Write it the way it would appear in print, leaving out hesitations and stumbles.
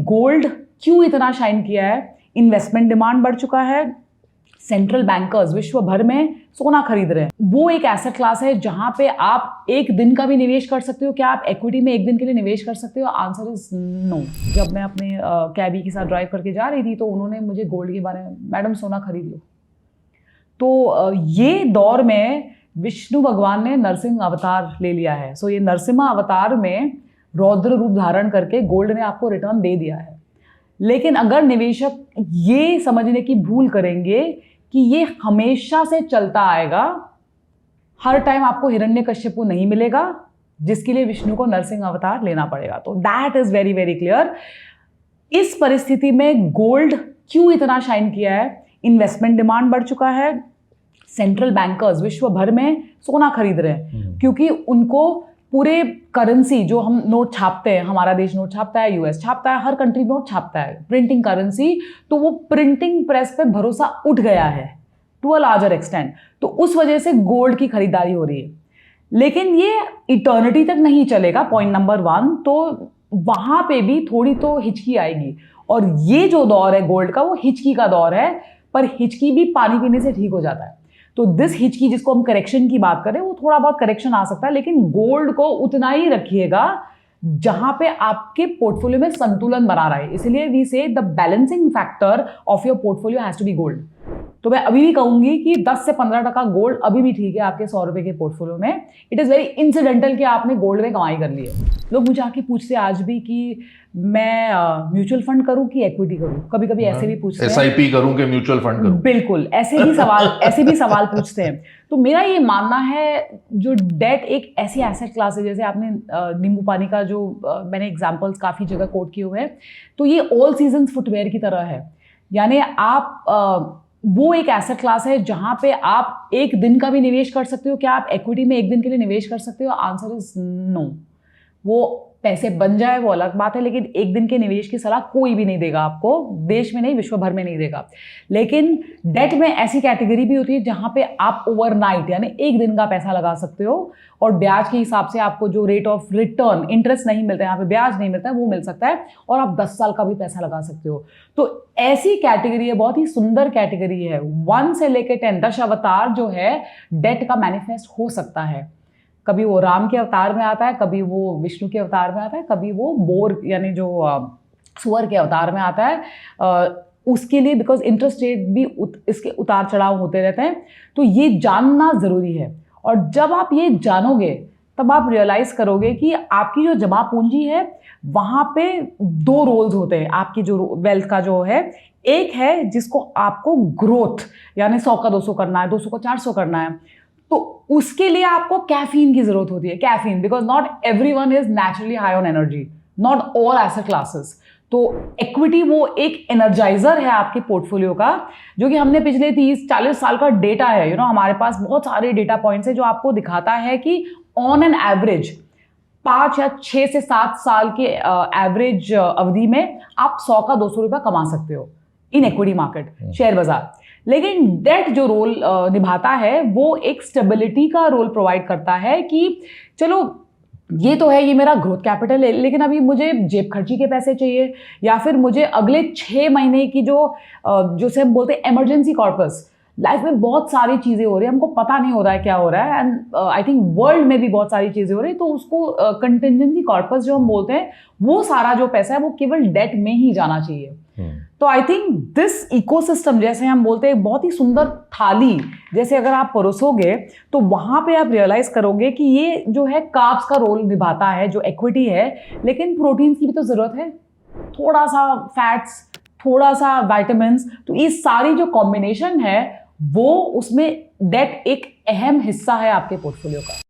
Gold क्यों इतना shine किया है? इन्वेस्टमेंट डिमांड बढ़ चुका है, सेंट्रल बैंकर्स विश्व भर में सोना खरीद रहे हैं। वो एक एसेट क्लास है जहां पे आप एक दिन का भी निवेश कर सकते हो। क्या आप इक्विटी में एक दिन के लिए निवेश कर सकते हो? Answer is no. जब मैं अपने कैबी के साथ ड्राइव करके जा रही थी तो उन्होंने मुझे गोल्ड के बारे में, मैडम सोना खरीद लो। तो ये दौर में विष्णु भगवान ने नरसिंह अवतार ले लिया है। सो ये नरसिम्हा अवतार में रौद्र रूप धारण करके गोल्ड ने आपको रिटर्न दे दिया है। लेकिन अगर निवेशक ये समझने की भूल करेंगे कि ये हमेशा से चलता आएगा, हर टाइम आपको हिरण्यकश्यपु नहीं मिलेगा, जिसके लिए विष्णु को नरसिंह अवतार लेना पड़ेगा। तो that is very very clear. इस परिस्थिति में गोल्ड क्यों इतना शाइन किया है? इन्वेस्टमेंट डिमांड बढ़ चुका है, सेंट्रल बैंकर्स विश्व भर में सोना खरीद रहे हैं क्योंकि उनको पूरे करेंसी जो हम नोट छापते हैं, हमारा देश नोट छापता है, यूएस छापता है, हर कंट्री नोट छापता है, प्रिंटिंग करेंसी, तो वो प्रिंटिंग प्रेस पे भरोसा उठ गया है टू अ लार्जर एक्सटेंट। तो उस वजह से गोल्ड की खरीदारी हो रही है। लेकिन ये इटर्निटी तक नहीं चलेगा, पॉइंट नंबर 1। तो वहां पे भी थोड़ी तो हिचकी आएगी, और ये जो दौर है गोल्ड का वो हिचकी का दौर है, पर हिचकी भी पानी पीने से ठीक हो जाता है। तो दिस हिचकी जिसको हम करेक्शन की बात करें, वो थोड़ा बहुत करेक्शन आ सकता है, लेकिन गोल्ड को उतना ही रखिएगा जहां पे आपके पोर्टफोलियो में संतुलन बना रहे। इसलिए we say the balancing factor of your portfolio has to be gold. तो मैं अभी भी कहूंगी कि 10 से 15% गोल्ड अभी भी ठीक है आपके 100 रुपए के पोर्टफोलियो में। इट इज वेरी इंसिडेंटल कि आपने गोल्ड में कमाई कर ली है। लोग मुझे आके पूछते हैं आज भी कि मैं म्यूचुअल फंड करूं कि इक्विटी करूं। कभी कभी ऐसे भी पूछते हैं, एसआईपी करूं कि म्यूचुअल फंड करूं। बिल्कुल ऐसे भी सवाल पूछते हैं। तो मेरा ये मानना है, जो डेट एक ऐसी एसेट क्लास है, जैसे आपने नींबू पानी का जो मैंने एग्जांपल्स काफी जगह कोट किए हुए हैं, तो ये ऑल सीजन फुटवेयर की तरह है। यानी आप वो एक एसेट क्लास है जहां पे आप एक दिन का भी निवेश कर सकते हो। क्या आप इक्विटी में एक दिन के लिए निवेश कर सकते हो? Answer is no. वो पैसे बन जाए वो अलग बात है, लेकिन एक दिन के निवेश की सलाह कोई भी नहीं देगा आपको, देश में नहीं विश्व भर में नहीं देगा। लेकिन डेट में ऐसी कैटेगरी भी होती है जहां पे आप ओवरनाइट यानी एक दिन का पैसा लगा सकते हो, और ब्याज के हिसाब से आपको जो रेट ऑफ रिटर्न, इंटरेस्ट नहीं मिलता है, यहाँ पे ब्याज नहीं मिलता है, वो मिल सकता है, और आप 10 साल का भी पैसा लगा सकते हो। तो ऐसी कैटेगरी है, बहुत ही सुंदर कैटेगरी है। 1 से लेकर 10 दशावतार जो है डेट का मैनिफेस्ट हो सकता है। कभी वो राम के अवतार में आता है, कभी वो विष्णु के अवतार में आता है, कभी वो बोर यानी जो सुअर के अवतार में आता है। उसके लिए बिकॉज इंटरेस्ट रेट भी इसके उतार चढ़ाव होते रहते हैं। तो ये जानना ज़रूरी है, और जब आप ये जानोगे तब आप रियलाइज़ करोगे कि आपकी जो जमा पूंजी है वहाँ पे 2 रोल्स होते हैं आपकी जो वेल्थ का जो है। एक है जिसको आपको ग्रोथ यानी 100 का 200 करना है, 200 का 400 करना है, तो उसके लिए आपको कैफीन की जरूरत होती है। Caffeine, because not everyone is naturally high on energy, not all asset classes. तो इक्विटी वो एक एनर्जाइजर है आपके पोर्टफोलियो का, जो कि हमने पिछले 30-40 साल का डेटा है। हमारे पास बहुत सारे डेटा पॉइंट्स है जो आपको दिखाता है कि ऑन एन एवरेज 5 या 6 से 7 साल के एवरेज अवधि में आप 100 का 200 रुपया कमा सकते हो इन इक्विटी मार्केट, शेयर बाजार। लेकिन डेट जो रोल निभाता है वो एक स्टेबिलिटी का रोल प्रोवाइड करता है कि चलो ये तो है, ये मेरा ग्रोथ कैपिटल है, लेकिन अभी मुझे जेब खर्ची के पैसे चाहिए, या फिर मुझे अगले 6 महीने की जो से हम बोलते हैं इमरजेंसी कॉर्पस। लाइफ में बहुत सारी चीज़ें हो रही है, हमको पता नहीं हो रहा है क्या हो रहा है, एंड आई थिंक वर्ल्ड में भी बहुत सारी चीज़ें हो रही है। तो उसको कंटिजेंसी कॉर्पस जो हम बोलते हैं, वो सारा जो पैसा है वो केवल डेट में ही जाना चाहिए। तो आई थिंक दिस इकोसिस्टम, जैसे हम बोलते हैं, बहुत ही सुंदर थाली जैसे अगर आप परोसोगे तो वहां पे आप रियलाइज करोगे कि ये जो है कार्ब्स का रोल निभाता है जो इक्विटी है, लेकिन प्रोटीन्स की भी तो जरूरत है, थोड़ा सा फैट्स, थोड़ा सा विटामिन्स। तो ये सारी जो कॉम्बिनेशन है वो उसमें डेट एक अहम हिस्सा है आपके पोर्टफोलियो का।